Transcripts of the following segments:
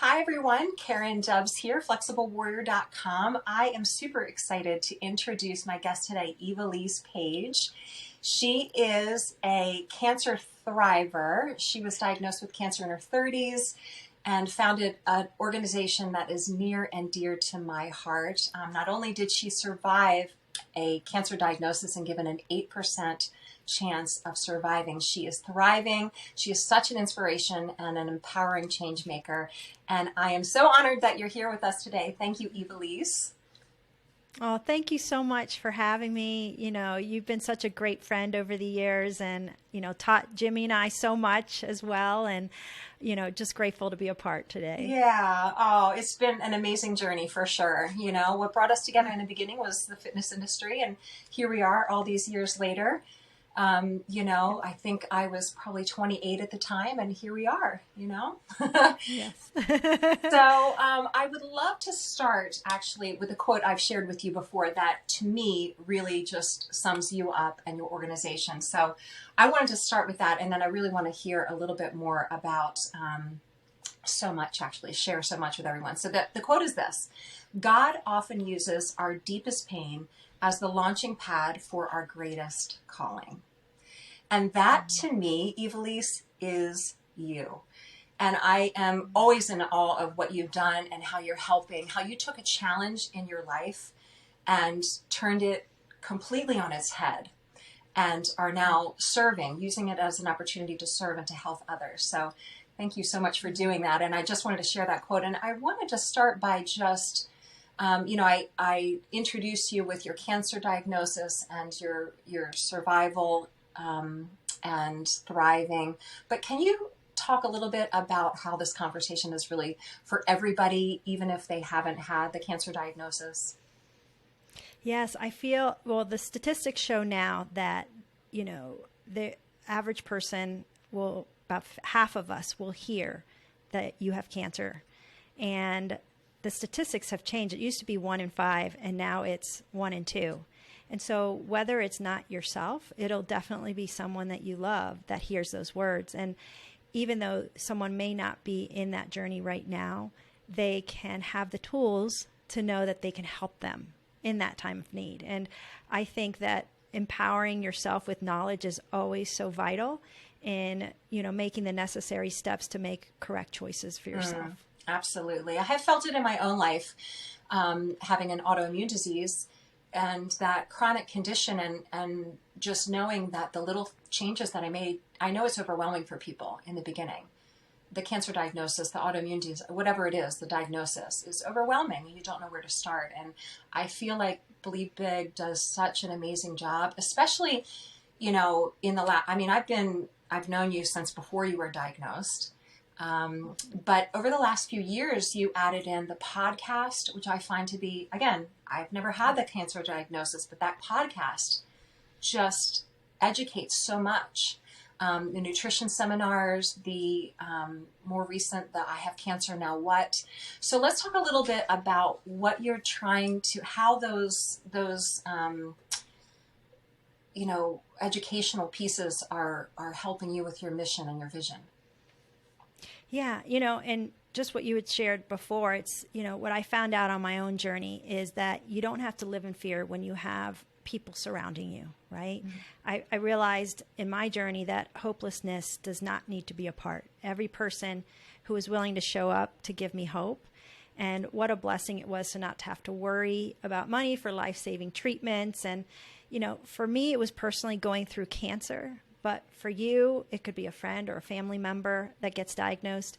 Hi everyone, Karen Dubs here, FlexibleWarrior.com. I am super excited to introduce my guest today, Evilise Page. She is a cancer thriver. She was diagnosed with cancer in her 30s and founded an organization that is near and dear to my heart. Not only did she survive a cancer diagnosis and given an 8% chance of surviving, she is thriving. She is such an inspiration and an empowering change maker. And I am so honored that you're here with us today. Thank you, Evilise. Oh, thank you so much for having me. You know, you've been such a great friend over the years and, you know, taught Jimmy and I so much as well. And, you know, just grateful to be a part today. Yeah. Oh, it's been an amazing journey for sure. You know, what brought us together in the beginning was the fitness industry. And here we are all these years later. You know, I think I was probably 28 at the time, and here we are, you know? Yes. So I would love to start actually with a quote I've shared with you before that to me really just sums you up and your organization. So I wanted to start with that, and then I really want to hear a little bit more about so much, actually, share so much with everyone. So the quote is this: God often uses our deepest pain as the launching pad for our greatest calling. And that to me, Evilise, is you. And I am always in awe of what you've done and how you're helping, how you took a challenge in your life and turned it completely on its head and are now serving, using it as an opportunity to serve and to help others. So thank you so much for doing that. And I just wanted to share that quote. And I wanted to start by just you know, I introduced you with your cancer diagnosis and your survival and thriving. But can you talk a little bit about how this conversation is really for everybody, even if they haven't had the cancer diagnosis? Yes, I feel, well, the statistics show now that, you know, the average person will, about half of us will hear that you have cancer. And the statistics have changed. It used to be 1 in 5, and now it's 1 in 2. And so whether it's not yourself, it'll definitely be someone that you love that hears those words. And even though someone may not be in that journey right now, they can have the tools to know that they can help them in that time of need. And I think that empowering yourself with knowledge is always so vital in, you know, making the necessary steps to make correct choices for yourself. Absolutely. I have felt it in my own life, having an autoimmune disease and that chronic condition and just knowing that the little changes that I made, I know it's overwhelming for people in the beginning. The cancer diagnosis, the autoimmune disease, whatever it is, the diagnosis is overwhelming and you don't know where to start. And I feel like Believe Big does such an amazing job, especially, you know, in the I've known you since before you were diagnosed. But over the last few years, you added in the podcast, which I find to be, again, I've never had the cancer diagnosis, but that podcast just educates so much. The nutrition seminars, the more recent, the I Have Cancer, Now What? So let's talk a little bit about what you're trying to, how those you know, educational pieces are helping you with your mission and your vision. Yeah, you know, and just what you had shared before, it's, you know, what I found out on my own journey is that you don't have to live in fear when you have people surrounding you, right? Mm-hmm. I realized in my journey that hopelessness does not need to be a part. Every person who is willing to show up to give me hope, and what a blessing it was to not have to worry about money for life-saving treatments. And, you know, for me, it was personally going through cancer. But for you, it could be a friend or a family member that gets diagnosed.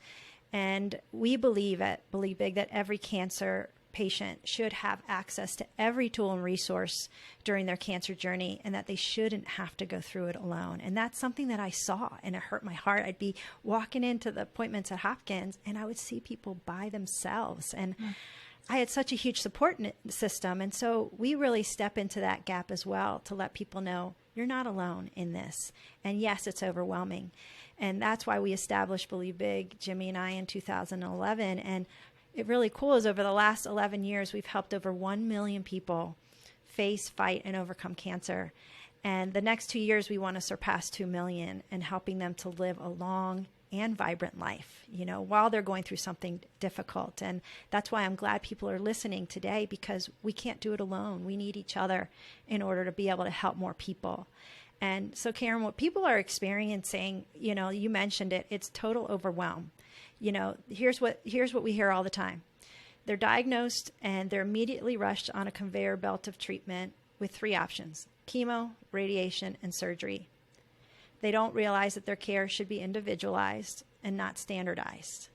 And we believe at Believe Big that every cancer patient should have access to every tool and resource during their cancer journey, and that they shouldn't have to go through it alone. And that's something that I saw, and it hurt my heart. I'd be walking into the appointments at Hopkins, and I would see people by themselves. And I had such a huge support system. And so we really step into that gap as well to let people know you're not alone in this. And yes, it's overwhelming. And that's why we established Believe Big, Jimmy and I, in 2011. And it really cool is over the last 11 years, we've helped over 1 million people face, fight, and overcome cancer. And the next 2 years, we want to surpass 2 million and helping them to live a long, and vibrant life, while they're going through something difficult. And that's why I'm glad people are listening today, because we can't do it alone. We need each other in order to be able to help more people. And so, Karen, what people are experiencing, you mentioned it, it's total overwhelm. Here's what we hear all the time. They're diagnosed and they're immediately rushed on a conveyor belt of treatment with 3 options: chemo, radiation, and surgery. They don't realize that their care should be individualized and not standardized.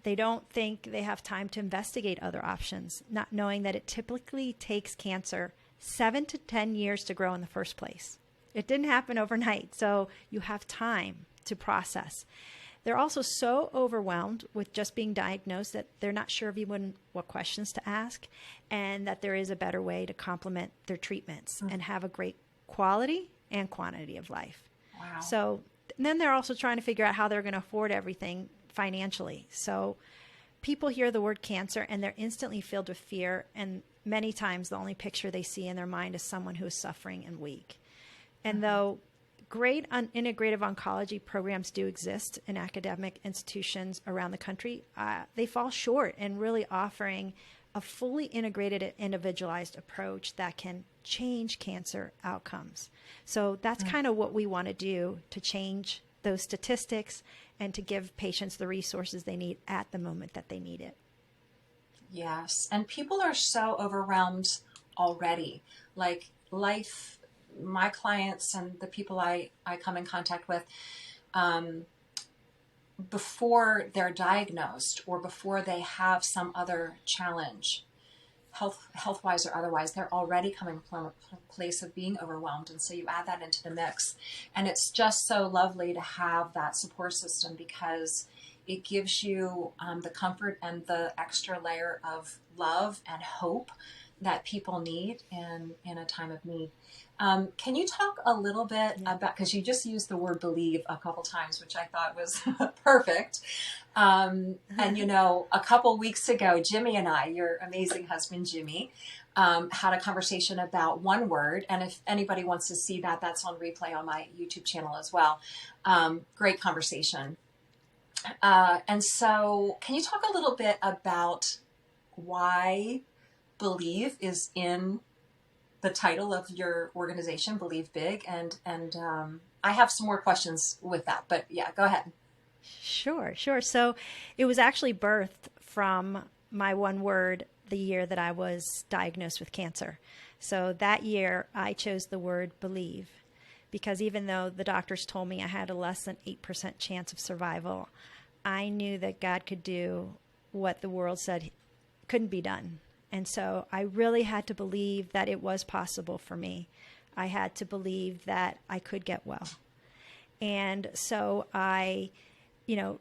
They don't think they have time to investigate other options, not knowing that it typically takes cancer 7 to 10 years to grow in the first place. It didn't happen overnight, so you have time to process. They're also so overwhelmed with just being diagnosed that they're not sure of even what questions to ask, and that there is a better way to complement their treatments and have a great quality and quantity of life. Wow. So then they're also trying to figure out how they're going to afford everything financially. So people hear the word cancer and they're instantly filled with fear, and many times the only picture they see in their mind is someone who is suffering and weak. And though great integrative oncology programs do exist in academic institutions around the country, they fall short in really offering a fully integrated and individualized approach that can change cancer outcomes. So that's kind of what we want to do, to change those statistics and to give patients the resources they need at the moment that they need it. Yes. And people are so overwhelmed already. Like life, my clients and the people I come in contact with, before they're diagnosed or before they have some other challenge, health-wise or otherwise, they're already coming from a place of being overwhelmed. And so you add that into the mix. And it's just so lovely to have that support system, because it gives you the comfort and the extra layer of love and hope that people need in a time of need. Can you talk a little bit about, because you just used the word believe a couple times, which I thought was perfect. And, a couple weeks ago, Jimmy and I, your amazing husband, Jimmy, had a conversation about one word. And if anybody wants to see that, that's on replay on my YouTube channel as well. Great conversation. And so can you talk a little bit about why believe is in the title of your organization, Believe Big, and I have some more questions with that, but yeah, go ahead. Sure. So it was actually birthed from my one word the year that I was diagnosed with cancer. So that year I chose the word believe, because even though the doctors told me I had a less than 8% chance of survival, I knew that God could do what the world said couldn't be done. And so I really had to believe that it was possible for me. I had to believe that I could get well. And so I,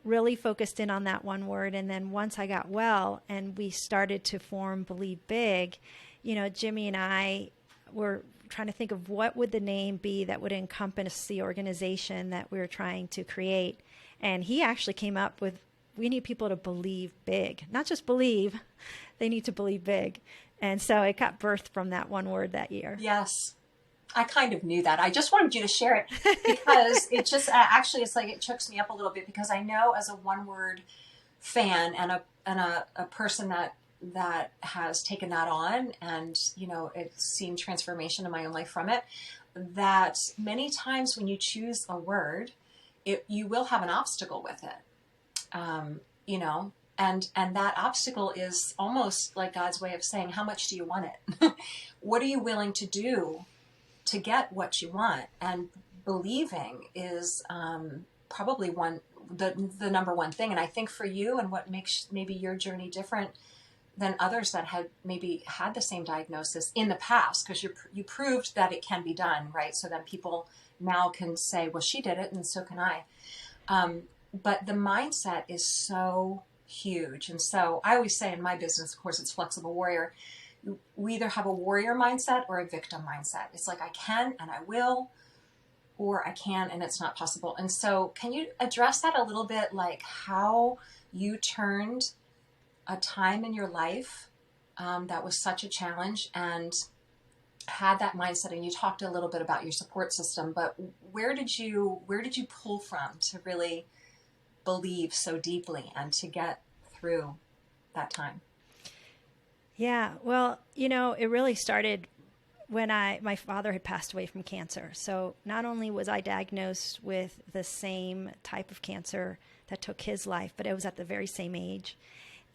really focused in on that one word. And then once I got well and we started to form Believe Big, Jimmy and I were trying to think of what would the name be that would encompass the organization that we were trying to create. And he actually came up with, we need people to believe big, not just believe, they need to believe big. And so it got birthed from that one word that year. Yes. I kind of knew that. I just wanted you to share it because it just, actually, it's like, it chokes me up a little bit, because I know as a one word fan and a person that has taken that on and, it's seen transformation in my own life from it, that many times when you choose a word, you will have an obstacle with it. And that obstacle is almost like God's way of saying, how much do you want it? What are you willing to do to get what you want? And believing is probably the number one thing. And I think for you, and what makes maybe your journey different than others that had maybe had the same diagnosis in the past, because you proved that it can be done, right? So that people now can say, well, she did it and so can I. But the mindset is so huge. And so I always say in my business, of course, it's Flexible Warrior. We either have a warrior mindset or a victim mindset. It's like, I can and I will, or I can and it's not possible. And so can you address that a little bit, like how you turned a time in your life that was such a challenge and had that mindset? And you talked a little bit about your support system, but where did you pull from to really believe so deeply and to get through that time? Yeah, well, it really started when my father had passed away from cancer. So not only was I diagnosed with the same type of cancer that took his life, but it was at the very same age.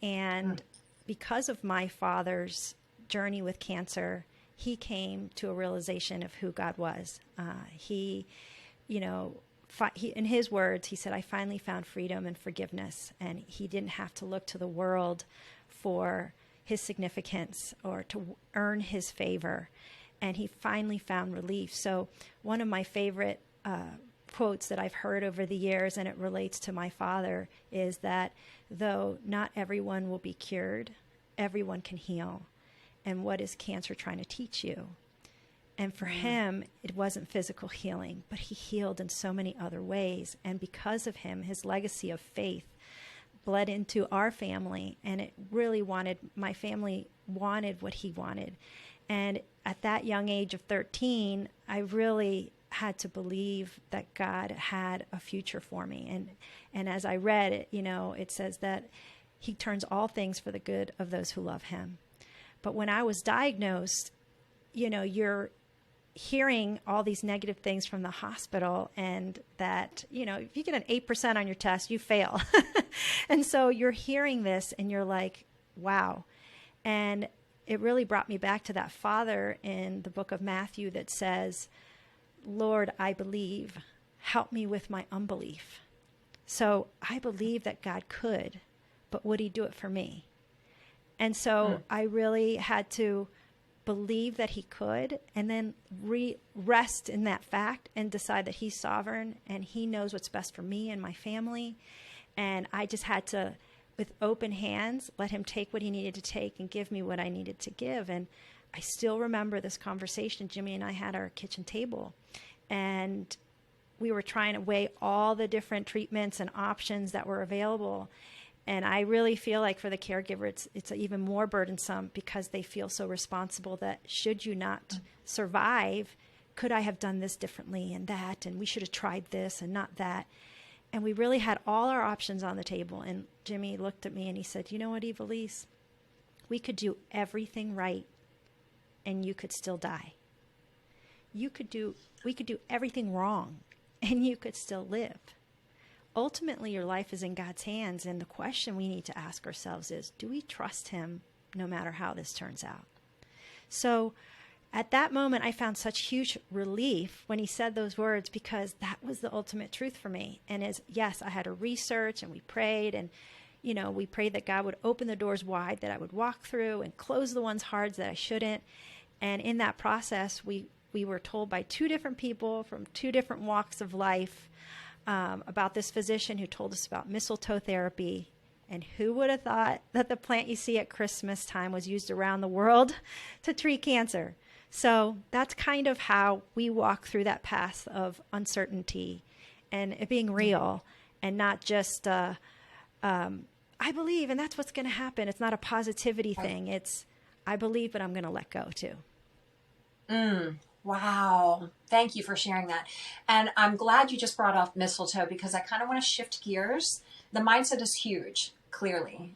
And because of my father's journey with cancer, he came to a realization of who God was. He, in his words, he said, I finally found freedom and forgiveness. And he didn't have to look to the world for his significance or to earn his favor. And he finally found relief. So one of my favorite quotes that I've heard over the years, and it relates to my father, is that though not everyone will be cured, everyone can heal. And what is cancer trying to teach you? And for him, it wasn't physical healing, but he healed in so many other ways. And because of him, his legacy of faith bled into our family, and it really my family wanted what he wanted. And at that young age of 13, I really had to believe that God had a future for me. And as I read it, it says that he turns all things for the good of those who love him. But when I was diagnosed, you're hearing all these negative things from the hospital, and that, if you get an 8% on your test, you fail. And so you're hearing this and you're like, wow. And it really brought me back to that father in the book of Matthew that says, Lord, I believe, help me with my unbelief. So I believe that God could, but would he do it for me? And so I really had to believe that he could, and then rest in that fact and decide that he's sovereign and he knows what's best for me and my family. And I just had to, with open hands, let him take what he needed to take and give me what I needed to give. And I still remember this conversation. Jimmy and I had our kitchen table, and we were trying to weigh all the different treatments and options that were available. And I really feel like for the caregiver, it's even more burdensome because they feel so responsible that should you not survive, could I have done this differently and that, and we should have tried this and not that. And we really had all our options on the table. And Jimmy looked at me and he said, you know what, Evilise? We could do everything right and you could still die. We could do everything wrong and you could still live. Ultimately, your life is in God's hands, and the question we need to ask ourselves is, do we trust him no matter how this turns out? So at that moment, I found such huge relief when he said those words, because that was the ultimate truth for me. And yes, I had to research, and we prayed, and we prayed that God would open the doors wide that I would walk through and close the ones hard that I shouldn't. And in that process, we were told by two different people from two different walks of life about this physician who told us about mistletoe therapy. And who would have thought that the plant you see at Christmas time was used around the world to treat cancer? So that's kind of how we walk through that path of uncertainty and it being real, and not just, I believe, and that's what's going to happen. It's not a positivity thing. It's, I believe, but I'm going to let go too. Wow. Thank you for sharing that. And I'm glad you just brought up mistletoe, because I kind of want to shift gears. The mindset is huge, clearly.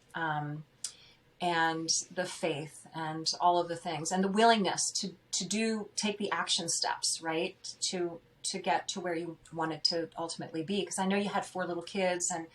And the faith and all of the things and the willingness to take the action steps, right? To get to where you wanted to ultimately be. Because I know you had 4 little kids and,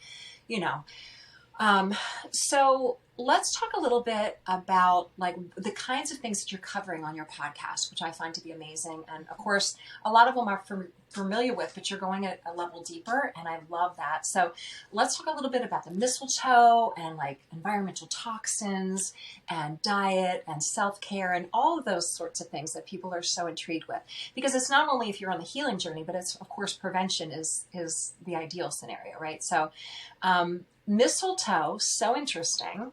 so let's talk a little bit about like the kinds of things that you're covering on your podcast, which I find to be amazing. And of course, a lot of them are familiar with, but you're going a level deeper, and I love that. So let's talk a little bit about the mistletoe and like environmental toxins and diet and self-care and all of those sorts of things that people are so intrigued with. Because it's not only if you're on the healing journey, but it's, of course, prevention is the ideal scenario, right? So mistletoe, so interesting.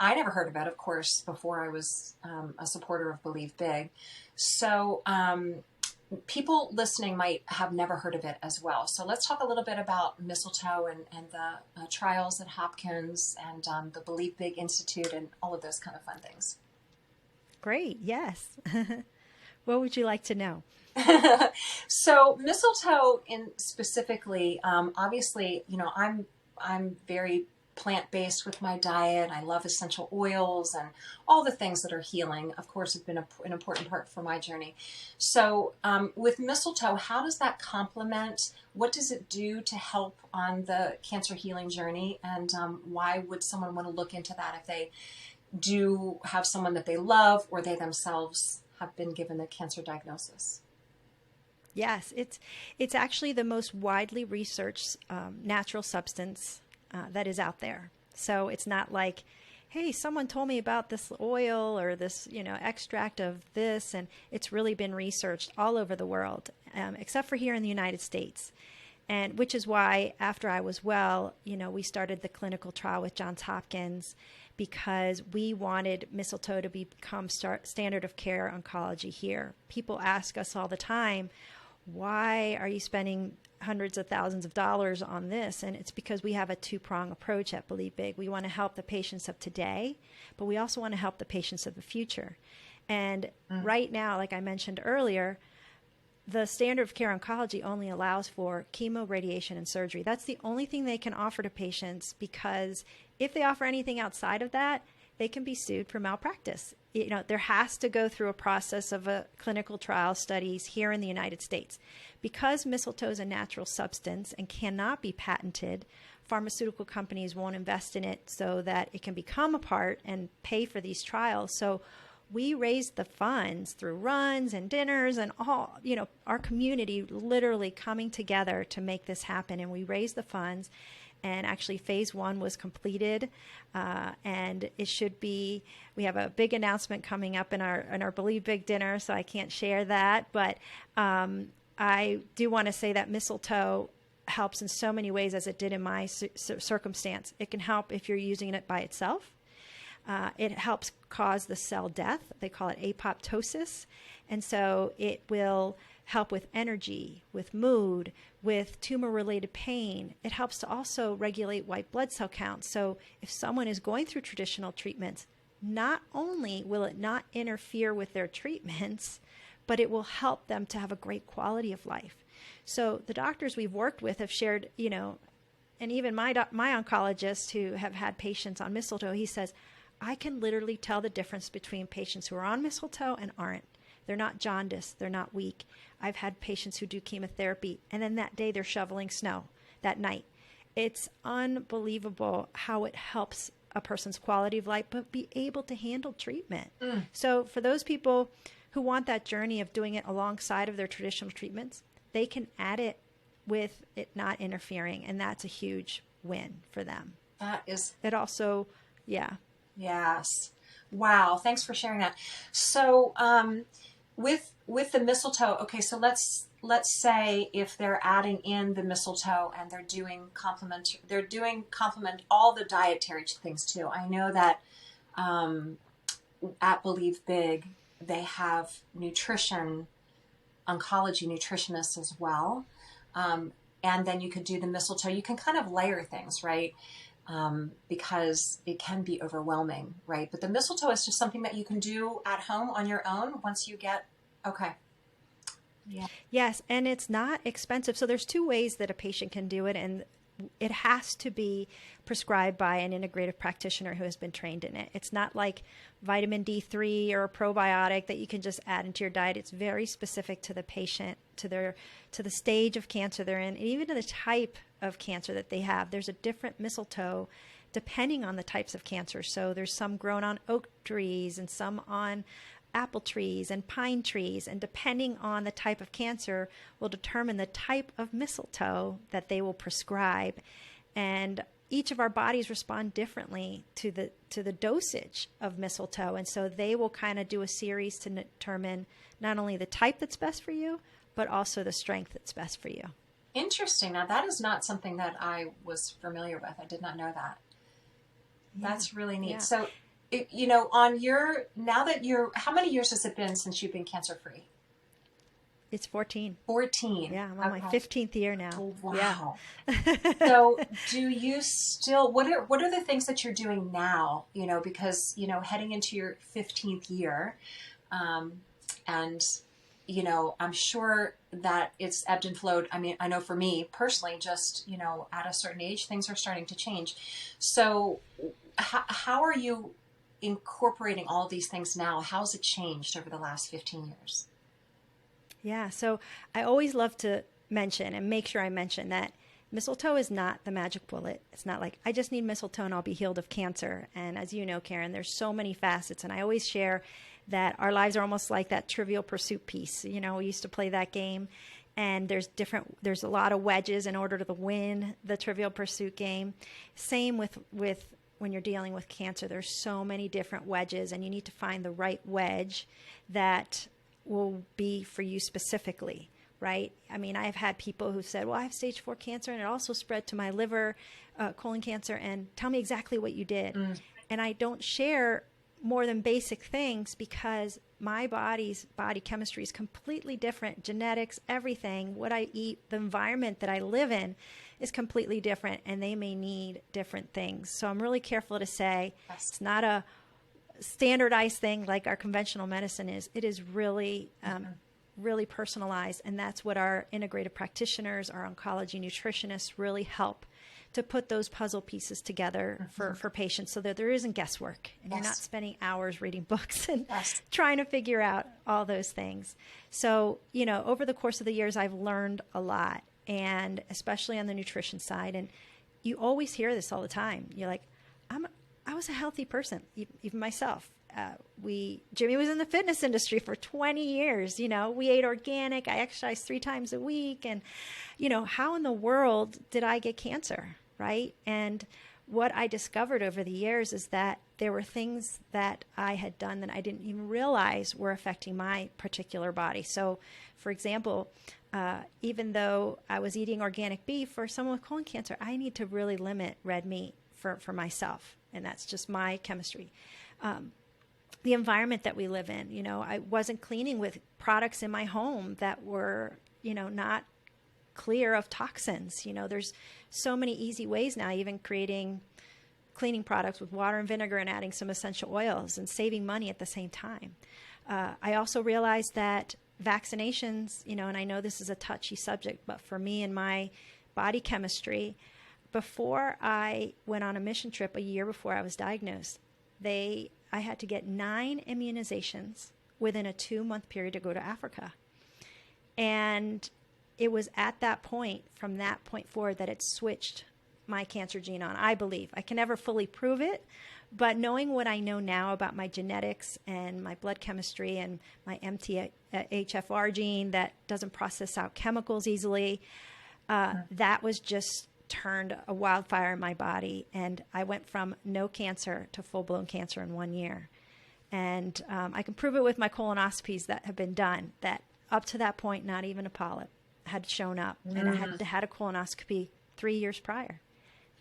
I never heard about it, of course, before I was a supporter of Believe Big. So people listening might have never heard of it as well. So let's talk a little bit about mistletoe and the trials at Hopkins and the Believe Big Institute and all of those kind of fun things. Great. Yes. What would you like to know? So mistletoe in specifically, obviously, I'm I'm very plant-based with my diet. I love essential oils and all the things that are healing, of course, have been an important part for my journey. So with mistletoe, how does that complement? What does it do to help on the cancer healing journey? And why would someone want to look into that if they do have someone that they love or they themselves have been given a cancer diagnosis? Yes, it's actually the most widely researched natural substance that is out there. So it's not like, hey, someone told me about this oil or this, extract of this, and it's really been researched all over the world, except for here in the United States. And which is why after I was well, we started the clinical trial with Johns Hopkins because we wanted mistletoe to become standard of care oncology here. People ask us all the time, why are you spending hundreds of thousands of dollars on this? And it's because we have a two-prong approach at Believe Big. We want to help the patients of today, but we also want to help the patients of the future. And right now, like I mentioned earlier, the standard of care oncology only allows for chemo, radiation, and surgery. That's the only thing they can offer to patients, because if they offer anything outside of that, they can be sued for malpractice. There has to go through a process of a clinical trial studies here in the United States. Because mistletoe is a natural substance and cannot be patented, pharmaceutical companies won't invest in it so that it can become a part and pay for these trials. So we raised the funds through runs and dinners and all, our community literally coming together to make this happen. And we raised the funds. And actually phase 1 was completed, and it should be, we have a big announcement coming up in our Believe Big dinner, so I can't share that, but I do want to say that mistletoe helps in so many ways, as it did in my circumstance. It can help if you're using it by itself. It helps cause the cell death. They call it apoptosis. And so it will help with energy, with mood, with tumor-related pain. It helps to also regulate white blood cell counts. So if someone is going through traditional treatments, not only will it not interfere with their treatments, but it will help them to have a great quality of life. So the doctors we've worked with have shared, and even my oncologist who have had patients on mistletoe, he says, I can literally tell the difference between patients who are on mistletoe and aren't. They're not jaundiced. They're not weak. I've had patients who do chemotherapy, and then that day they're shoveling snow that night. It's unbelievable how it helps a person's quality of life, but be able to handle treatment. So for those people who want that journey of doing it alongside of their traditional treatments, they can add it with it not interfering, and that's a huge win for them. That is... It also, yeah. Yes. Wow. Thanks for sharing that. So, with the mistletoe, okay, so let's say if they're adding in the mistletoe and they're doing complement all the dietary things too. I know that at Believe Big, they have oncology nutritionists as well. And then you could do the mistletoe. You can kind of layer things, right? Because it can be overwhelming, right? But the mistletoe is just something that you can do at home on your own once you get, okay. Yeah. Yes, and it's not expensive. So there's two ways that a patient can do it, and it has to be prescribed by an integrative practitioner who has been trained in it. It's not like vitamin D3 or a probiotic that you can just add into your diet. It's very specific to the patient, to the stage of cancer they're in, and even to the type of cancer that they have. There's a different mistletoe depending on the types of cancer. So there's some grown on oak trees and some on apple trees and pine trees, and depending on the type of cancer will determine the type of mistletoe that they will prescribe. And each of our bodies respond differently to the dosage of mistletoe, and so they will kind of do a series to determine not only the type that's best for you, but also the strength that's best for you. Interesting. Now that is not something that I was familiar with. I did not know that. Yeah. That's really neat. Yeah. So how many years has it been since you've been cancer free? It's 14. 14. Yeah, I'm on my 15th year now. Oh, wow. Yeah. So do you still, what are the things that you're doing now, because, heading into your 15th year, and you know, I'm sure that it's ebbed and flowed. I mean, I know for me personally, just, you know, at a certain age, things are starting to change. So, how are you incorporating all these things now? How's it changed over the last 15 years? Yeah, so I always love to mention and make sure I mention that mistletoe is not the magic bullet. It's not like I just need mistletoe and I'll be healed of cancer. And as you know, Karen, there's so many facets. And I always share that our lives are almost like that Trivial Pursuit piece. You know, we used to play that game, and there's a lot of wedges in order to win the Trivial Pursuit game. Same with when you're dealing with cancer. There's so many different wedges, and you need to find the right wedge that will be for you specifically, right? I mean, I've had people who said, well, I have stage 4 cancer and it also spread to my liver, colon cancer, and tell me exactly what you did. And I don't share more than basic things because my body's body chemistry is completely different. Genetics, everything, what I eat, the environment that I live in is completely different, and they may need different things. So I'm really careful to say it's not a standardized thing like our conventional medicine is. It is really, really personalized, and that's what our integrative practitioners, our oncology nutritionists really help to put those puzzle pieces together for patients so that there isn't guesswork and you're not spending hours reading books and trying to figure out all those things. So, you know, over the course of the years, I've learned a lot, and especially on the nutrition side. And you always hear this all the time. You're like, I was a healthy person, even myself. Jimmy was in the fitness industry for 20 years. You know, we ate organic. I exercised 3 times a week. And, you know, how in the world did I get cancer? Right. And what I discovered over the years is that there were things that I had done that I didn't even realize were affecting my particular body. So, for example, even though I was eating organic beef for someone with colon cancer, I need to really limit red meat for myself. And that's just my chemistry. The environment that we live in, you know, I wasn't cleaning with products in my home that were, you know, not clear of toxins. You know, there's so many easy ways now, even creating cleaning products with water and vinegar and adding some essential oils and saving money at the same time. I also realized that vaccinations, you know, and I know this is a touchy subject, but for me and my body chemistry, before I went on a mission trip a year before I was diagnosed, I had to get 9 immunizations within a 2-month period to go to Africa. And it was at that point, from that point forward, that it switched my cancer gene on, I believe. I can never fully prove it, but knowing what I know now about my genetics and my blood chemistry and my MTHFR gene that doesn't process out chemicals easily, that was just turned a wildfire in my body, and I went from no cancer to full-blown cancer in 1 year. And I can prove it with my colonoscopies that have been done, that up to that point, not even a polyp had shown up. And I had a colonoscopy 3 years prior.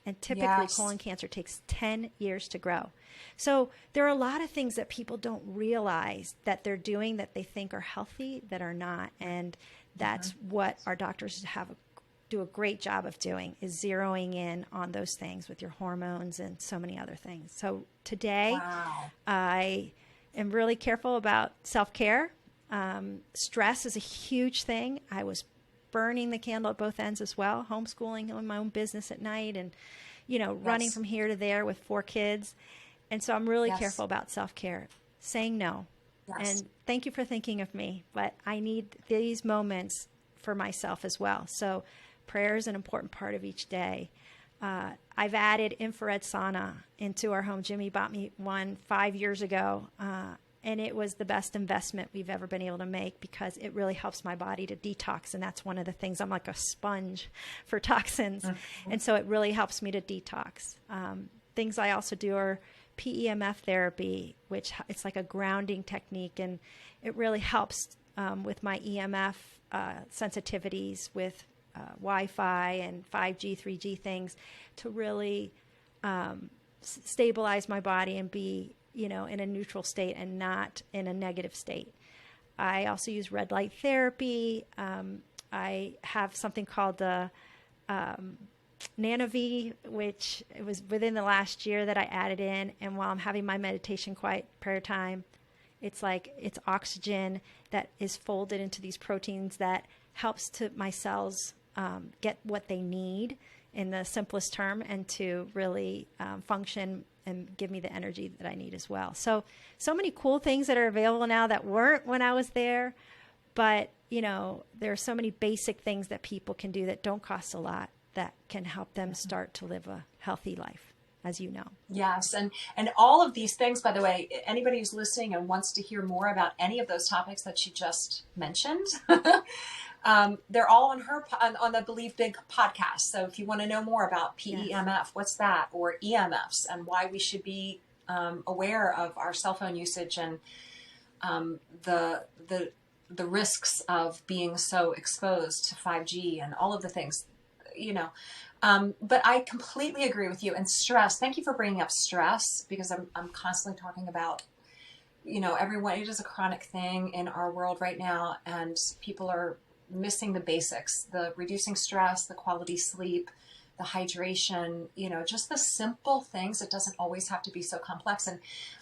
And typically colon cancer takes 10 years to grow. So there are a lot of things that people don't realize that they're doing that they think are healthy that are not. And that's what our doctors do a great job of doing, is zeroing in on those things with your hormones and so many other things. So today, I am really careful about self-care. Stress is a huge thing. I was burning the candle at both ends as well, homeschooling in my own business at night and, you know, running from here to there with 4 kids. And so I'm really careful about self-care, saying no. And thank you for thinking of me, but I need these moments for myself as well. So prayer is an important part of each day. I've added infrared sauna into our home. Jimmy bought me one 5 years ago, and it was the best investment we've ever been able to make because it really helps my body to detox, and that's one of the things. I'm like a sponge for toxins, and so it really helps me to detox. Things I also do are PEMF therapy, which it's like a grounding technique, and it really helps with my EMF sensitivities with Wi-Fi and 5G, 3G things to really stabilize my body and be, you know, in a neutral state and not in a negative state. I also use red light therapy. I have something called the NanoV, which it was within the last year that I added in. And while I'm having my meditation quiet prayer time, It's like it's oxygen that is folded into these proteins that helps to my cells get what they need in the simplest term, and to really function and give me the energy that I need as well. So many cool things that are available now that weren't when I was there. But, there are so many basic things that people can do that don't cost a lot that can help them start to live a healthy life, as you know. Yes. And all of these things, by the way, anybody who's listening and wants to hear more about any of those topics that she just mentioned, they're all on the Believe Big podcast. So if you want to know more about PEMF, what's that, or EMFs, and why we should be aware of our cell phone usage and the risks of being so exposed to 5G and all of the things, but I completely agree with you. And stress, thank you for bringing up stress, because I'm constantly talking about, everyone, it is a chronic thing in our world right now, and people are missing the basics, the reducing stress, the quality sleep, the hydration, just the simple things. It doesn't always have to be so complex. And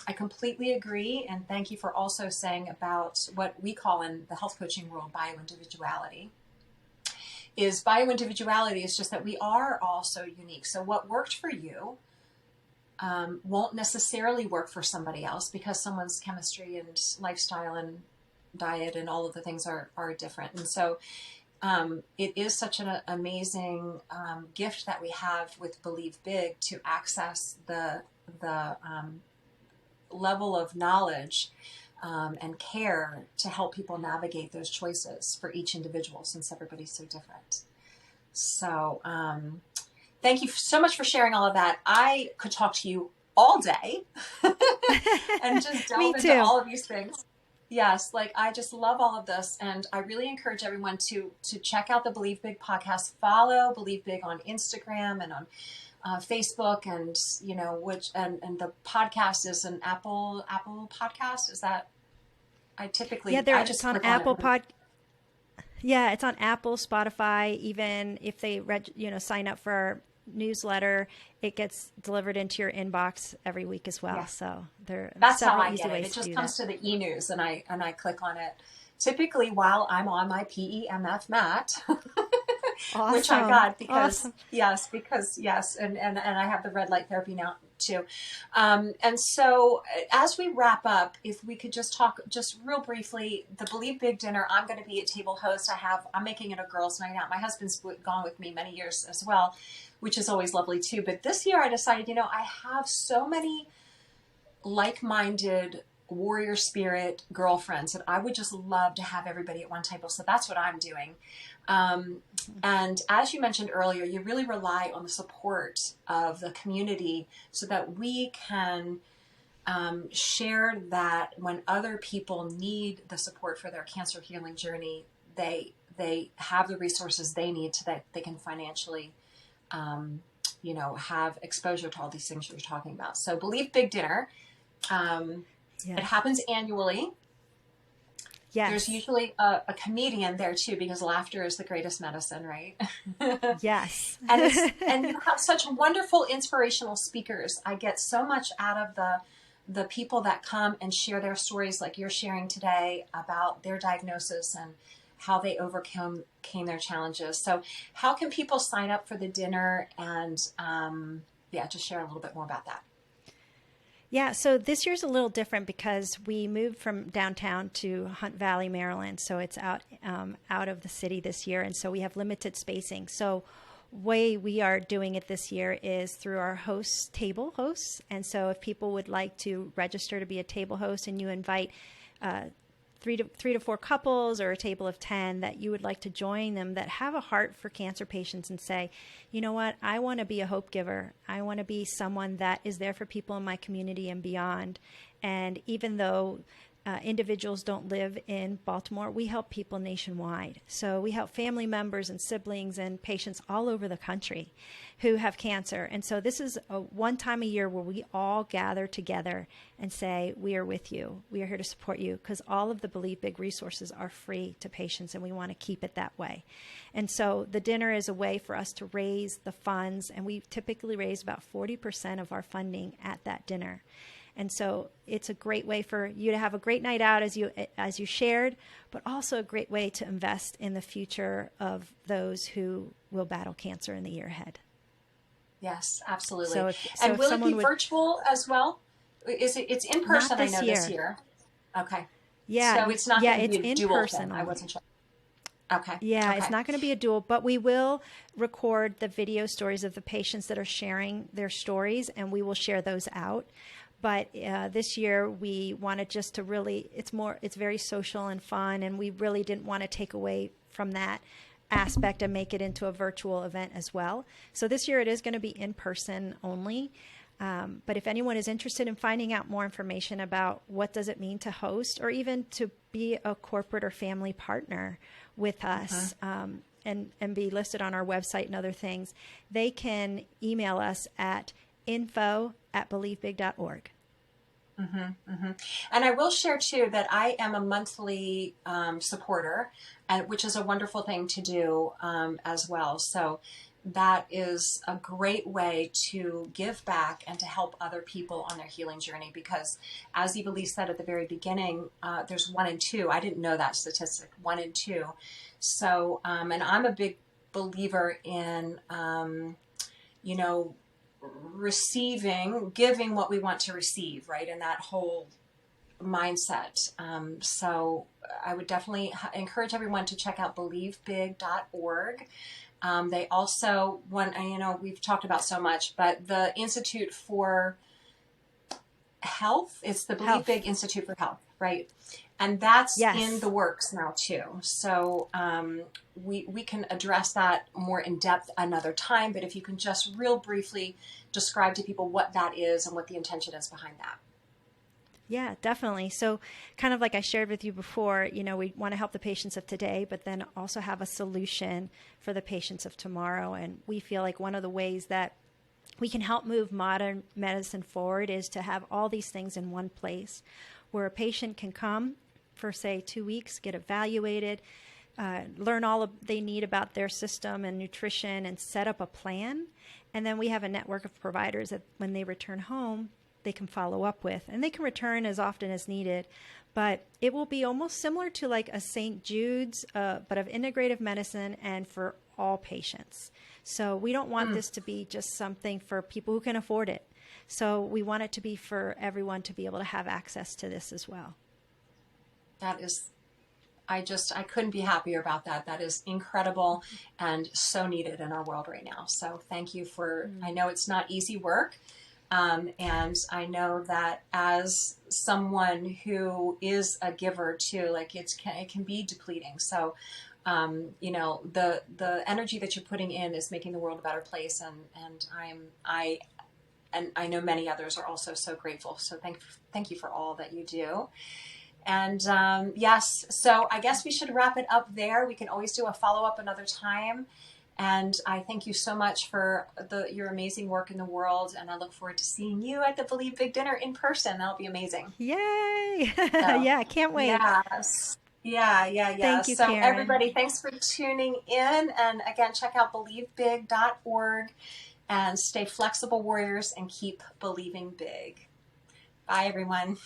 I completely agree. And thank you for also saying about what we call in the health coaching world, bioindividuality. Bioindividuality is just that we are all so unique. So what worked for you won't necessarily work for somebody else, because someone's chemistry and lifestyle and diet and all of the things are different. And so it is such an amazing gift that we have with Believe Big to access the level of knowledge and care to help people navigate those choices for each individual, since everybody's so different. So thank you so much for sharing all of that. I could talk to you all day and just delve into all of these things. Yes, I just love all of this, and I really encourage everyone to check out the Believe Big podcast. Follow Believe Big on Instagram and on Facebook, and and the podcast is an Apple podcast. Is that? It's on Apple Pod. Yeah, it's on Apple, Spotify. Even if they sign up for our newsletter, it gets delivered into your inbox every week as well. Yeah. So that's how I get it. It just comes to the e-news, and I click on it. Typically while I'm on my PEMF mat, awesome. Which I got because and I have the red light therapy now too. And so as we wrap up, if we could just talk just real briefly, the Believe Big dinner, I'm going to be a table host. I'm making it a girls' night out. My husband's gone with me many years as well, which is always lovely too. But this year I decided, I have so many like-minded warrior spirit girlfriends that I would just love to have everybody at one table. So that's what I'm doing. And as you mentioned earlier, you really rely on the support of the community so that we can share that when other people need the support for their cancer healing journey, they have the resources they need so that they can financially have exposure to all these things you're talking about. So Believe Big dinner. It happens annually. Yes. There's usually a comedian there too, because laughter is the greatest medicine, right? Yes. and you have such wonderful inspirational speakers. I get so much out of the people that come and share their stories, like you're sharing today, about their diagnosis and how they overcame their challenges. So how can people sign up for the dinner, and just share a little bit more about that? Yeah, so this year's a little different because we moved from downtown to Hunt Valley, Maryland. So it's out of the city this year, and so we have limited spacing. So way we are doing it this year is through our table hosts. And so if people would like to register to be a table host, and you invite three to four couples or a table of 10 that you would like to join them, that have a heart for cancer patients and say, you know what, I want to be a hope giver. I want to be someone that is there for people in my community and beyond. And even though individuals don't live in Baltimore, we help people nationwide. So we help family members and siblings and patients all over the country who have cancer. And so this is one time a year where we all gather together and say, we are with you. We are here to support you, because all of the Believe Big resources are free to patients, and we want to keep it that way. And so the dinner is a way for us to raise the funds, and we typically raise about 40% of our funding at that dinner. And so it's a great way for you to have a great night out as you shared, but also a great way to invest in the future of those who will battle cancer in the year ahead. Yes, absolutely. So and will it be someone virtual as well? It's in person, I know, this year. Okay. Yeah. So it's not yeah, going to it's be a in dual person thing. I only. wasn't sure. Okay. Yeah, Okay. it's not going to be a dual, but we will record the video stories of the patients that are sharing their stories, and we will share those out. But this year we wanted just to really, it's very social and fun, and we really didn't want to take away from that aspect and make it into a virtual event as well. So this year it is going to be in person only. But if anyone is interested in finding out more information about what does it mean to host, or even to be a corporate or family partner with us, and be listed on our website and other things, they can email us at info@believebig.org. And I will share too that I am a monthly supporter, which is a wonderful thing to do as well. So that is a great way to give back and to help other people on their healing journey, because as Eva-Lee said at the very beginning, there's 1 in 2. I didn't know that statistic, 1 in 2. So, and I'm a big believer in, giving what we want to receive, right? And that whole mindset. So I would definitely encourage everyone to check out believebig.org. They also we've talked about so much, but the Institute for Health, it's the Believe Big Institute for Health, right? And that's in the works now too. So we can address that more in depth another time, but if you can just real briefly describe to people what that is and what the intention is behind that. Yeah, definitely. So kind of like I shared with you before, we want to help the patients of today, but then also have a solution for the patients of tomorrow. And we feel like one of the ways that we can help move modern medicine forward is to have all these things in one place where a patient can come for, say, 2 weeks, get evaluated, learn all they need about their system and nutrition, and set up a plan. And then we have a network of providers that when they return home, they can follow up with, and they can return as often as needed. But it will be almost similar to like a St. Jude's, but of integrative medicine and for all patients. So we don't want this to be just something for people who can afford it. So we want it to be for everyone to be able to have access to this as well. That is, I couldn't be happier about that. That is incredible and so needed in our world right now. So thank you for, I know it's not easy work. And I know that as someone who is a giver too, like it can be depleting. So, the energy that you're putting in is making the world a better place. And I know many others are also so grateful. So thank you for all that you do. And, yes, so I guess we should wrap it up there. We can always do a follow-up another time. And I thank you so much for your amazing work in the world. And I look forward to seeing you at the Believe Big dinner in person. That'll be amazing. Yay. Yeah, I can't wait. Yes. Yeah. Thank you, so Karen. Everybody, thanks for tuning in. And again, check out believebig.org and stay flexible, warriors, and keep believing big. Bye, everyone.